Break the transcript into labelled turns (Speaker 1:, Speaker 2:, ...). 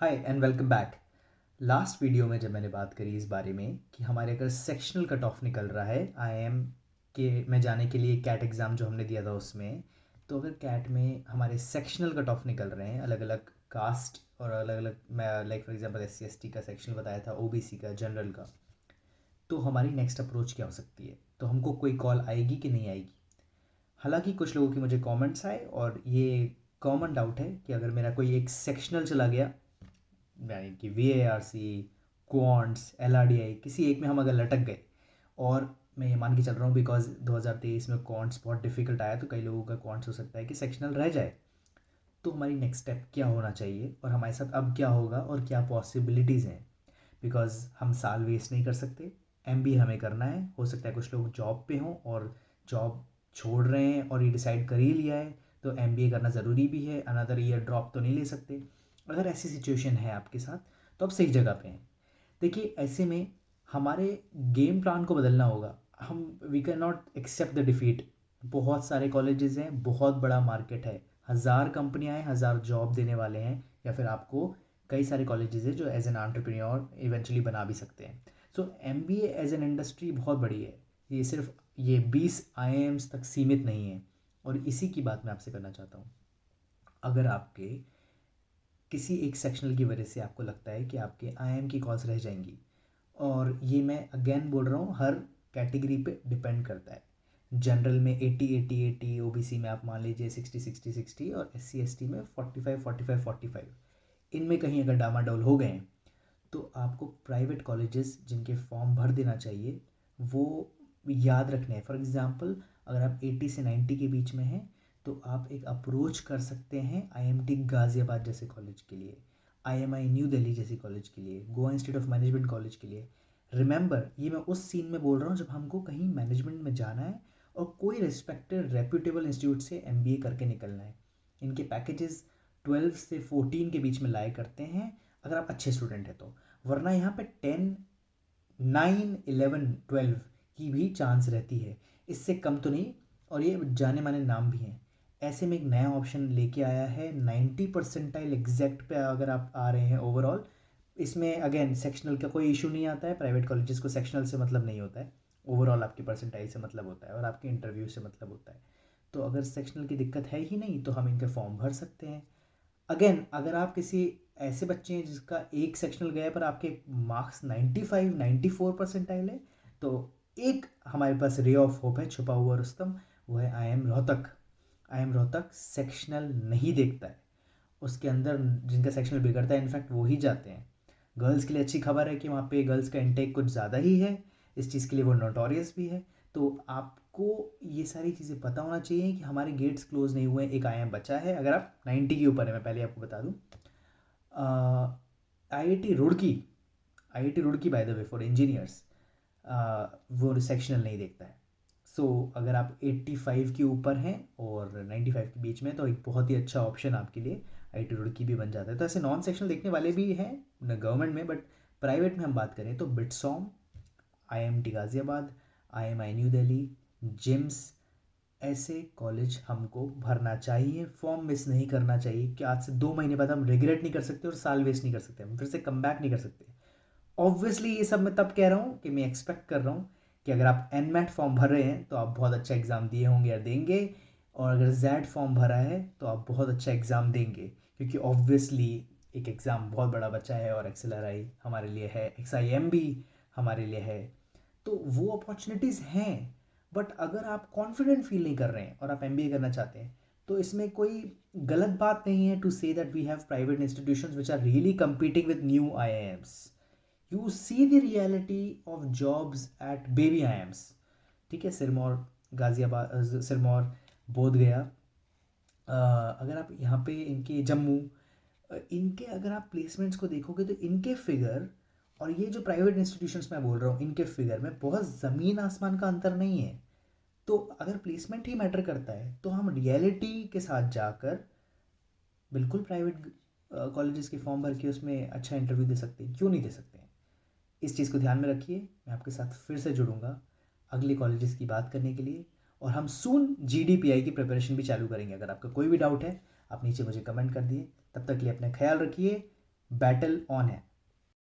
Speaker 1: Hi and welcome back. Last video में जब मैंने बात करी इस बारे में कि हमारे अगर सेक्शनल कट ऑफ निकल रहा है आईएम के में जाने के लिए कैट एग्ज़ाम जो हमने दिया था उसमें, तो अगर कैट में हमारे सेक्शनल कट ऑफ निकल रहे हैं अलग अलग कास्ट और अलग अलग, मैं like for example SC ST का सेक्शनल बताया था, OBC का, जनरल का, तो हमारी नेक्स्ट अप्रोच क्या हो सकती है? तो हमको कोई कॉल आएगी कि नहीं आएगी? हालांकि कुछ लोगों के मुझे कमेंट्स आए और ये कॉमन डाउट है कि अगर मेरा कोई एक सेक्शनल चला गया, यानी कि VARC, क्वांट्स, LRDI, किसी एक में हम अगर लटक गए, और मैं ये मान के चल रहा हूँ बिकॉज 2023 में क्वांट्स बहुत डिफिकल्ट आया, तो कई लोगों का क्वांट्स हो सकता है कि सेक्शनल रह जाए, तो हमारी नेक्स्ट स्टेप क्या होना चाहिए और हमारे साथ अब क्या होगा और क्या पॉसिबिलिटीज़ हैं? बिकॉज हम साल वेस्ट नहीं कर सकते, MBA हमें करना है। हो सकता है कुछ लोग जॉब पे हों और जॉब छोड़ रहे हैं और ये डिसाइड कर ही लिया है, तो MBA करना ज़रूरी भी है, अनदर ईयर ड्रॉप तो नहीं ले सकते। अगर ऐसी सिचुएशन है आपके साथ, तो आप सही जगह पे हैं। देखिए, ऐसे में हमारे गेम प्लान को बदलना होगा। हम we can not accept the defeat. बहुत सारे कॉलेजेस हैं, बहुत बड़ा मार्केट है, हज़ार कंपनियां हैं, हज़ार जॉब देने वाले हैं, या फिर आपको कई सारे कॉलेजेस हैं जो एज एन एंटरप्रेन्योर इवेंचुअली बना भी सकते हैं। सो MBA एज एन इंडस्ट्री बहुत बड़ी है। ये सिर्फ ये 20 IIMs तक सीमित नहीं है। और इसी की बात मैं आपसे करना चाहता हूँ। अगर आपके किसी एक सेक्शनल की वजह से आपको लगता है कि आपके IIM की कॉल्स रह जाएंगी, और ये मैं अगेन बोल रहा हूँ, हर कैटेगरी पे डिपेंड करता है। जनरल में 80 80 80, OBC में आप मान लीजिए 60 60 60, और SC ST में 45 45 45, इनमें कहीं अगर डामाडोल हो गए हैं, तो आपको प्राइवेट कॉलेजेस जिनके फॉर्म भर देना चाहिए वो याद रखने हैं। फॉर एग्ज़ाम्पल, अगर आप 80 से 90 के बीच में हैं, तो आप एक अप्रोच कर सकते हैं IMT गाज़ियाबाद जैसे कॉलेज के लिए, IMI न्यू दिल्ली जैसे कॉलेज के लिए, Goa institute of management college के लिए। रिमेंबर, ये मैं उस सीन में बोल रहा हूँ जब हमको कहीं मैनेजमेंट में जाना है और कोई रिस्पेक्टेड रेप्यूटेबल इंस्टीट्यूट से MBA करके निकलना है। इनके पैकेजेस 12 से 14 के बीच में लाया करते हैं अगर आप अच्छे स्टूडेंट हैं तो। वरना यहाँ पे 10, 9, 11, 12 की भी चांस रहती है, इससे कम तो नहीं। और ये जाने माने नाम भी हैं। ऐसे में एक नया ऑप्शन लेके आया है, 90 परसेंटाइल एग्जैक्ट पे अगर आप आ रहे हैं ओवरऑल। इसमें अगेन सेक्शनल का कोई इशू नहीं आता है, प्राइवेट कॉलेजेस को सेक्शनल से मतलब नहीं होता है, ओवरऑल आपकी परसेंटाइल से मतलब होता है और आपके इंटरव्यू से मतलब होता है। तो अगर सेक्शनल की दिक्कत है ही नहीं, तो हम इनके फॉर्म भर सकते हैं। अगेन, अगर आप किसी ऐसे बच्चे हैं जिसका एक सेक्शनल गया पर आपके मार्क्स 95 94 परसेंटाइल है, तो एक हमारे पास रे ऑफ होप है, छुपा हुआ रुस्तम, वो है IIM Rohtak. IIM Rohtak sectional नहीं देखता है, उसके अंदर जिनका सेक्शनल बिगड़ता है इनफैक्ट वो ही जाते हैं। गर्ल्स के लिए अच्छी खबर है कि वहाँ पे गर्ल्स का इंटेक कुछ ज़्यादा ही है, इस चीज़ के लिए वो नोटोरियस भी है। तो आपको ये सारी चीज़ें पता होना चाहिए कि हमारे गेट्स क्लोज नहीं हुए, एक IIM बचा है अगर आप 90 के ऊपर है। मैं पहले आपको बता दूँ, IIT Roorkee, IIT Roorkee by the way for engineers, वो सेक्शनल नहीं देखता है। अगर आप 85 के ऊपर हैं और 95 के बीच में, तो एक बहुत ही अच्छा ऑप्शन आपके लिए IIT रुड़की भी बन जाता है। तो ऐसे नॉन सेक्शनल देखने वाले भी हैं गवर्नमेंट में, बट प्राइवेट में हम बात करें तो BITSoM, IMT Ghaziabad, IMI new Delhi, JIMS, ऐसे कॉलेज हमको भरना चाहिए। फॉर्म मिस नहीं करना चाहिए कि आज से 2 महीने बाद हम रिग्रेट नहीं कर सकते और साल वेस्ट नहीं कर सकते, हम फिर से कम बैक नहीं कर सकते। ऑब्वियसली ये सब मैं तब कह रहा हूँ कि मैं एक्सपेक्ट कर रहा हूँ कि अगर आप NMAT फॉर्म भर रहे हैं तो आप बहुत अच्छा एग्ज़ाम दिए होंगे या देंगे, और अगर Z फॉर्म भरा है तो आप बहुत अच्छा एग्ज़ाम देंगे, क्योंकि ऑब्वियसली एक एग्ज़ाम बहुत बड़ा बचा है, और XLRI हमारे लिए है, XIMB हमारे लिए है। तो वो अपॉर्चुनिटीज़ हैं। बट अगर आप कॉन्फिडेंट फील नहीं कर रहे हैं और आप MBA करना चाहते हैं, तो इसमें कोई गलत बात नहीं है to say that we have private institutions which are really competing with new IIMs. You see the reality of jobs at baby IIMs. ठीक है, सिरमौर, गाज़ियाबाद, सिरमौर, बोधगया, अगर आप यहाँ पे इनके जम्मू, इनके अगर आप प्लेसमेंट्स को देखोगे तो इनके फिगर और ये जो प्राइवेट इंस्टीट्यूशंस मैं बोल रहा हूँ इनके फिगर में बहुत ज़मीन आसमान का अंतर नहीं है। तो अगर प्लेसमेंट ही मैटर करता है, तो हम रियलिटी के साथ जाकर बिल्कुल प्राइवेट कॉलेजेस के फॉर्म भर के उसमें अच्छा इंटरव्यू दे सकते हैं, क्यों नहीं दे सकते हैं? इस चीज़ को ध्यान में रखिए। मैं आपके साथ फिर से जुड़ूंगा अगले कॉलेजेस की बात करने के लिए, और हम सून GDPI की प्रिपरेशन भी चालू करेंगे। अगर आपका कोई भी डाउट है, आप नीचे मुझे कमेंट कर दिए। तब तक के लिए अपना ख्याल रखिए। बैटल ऑन है।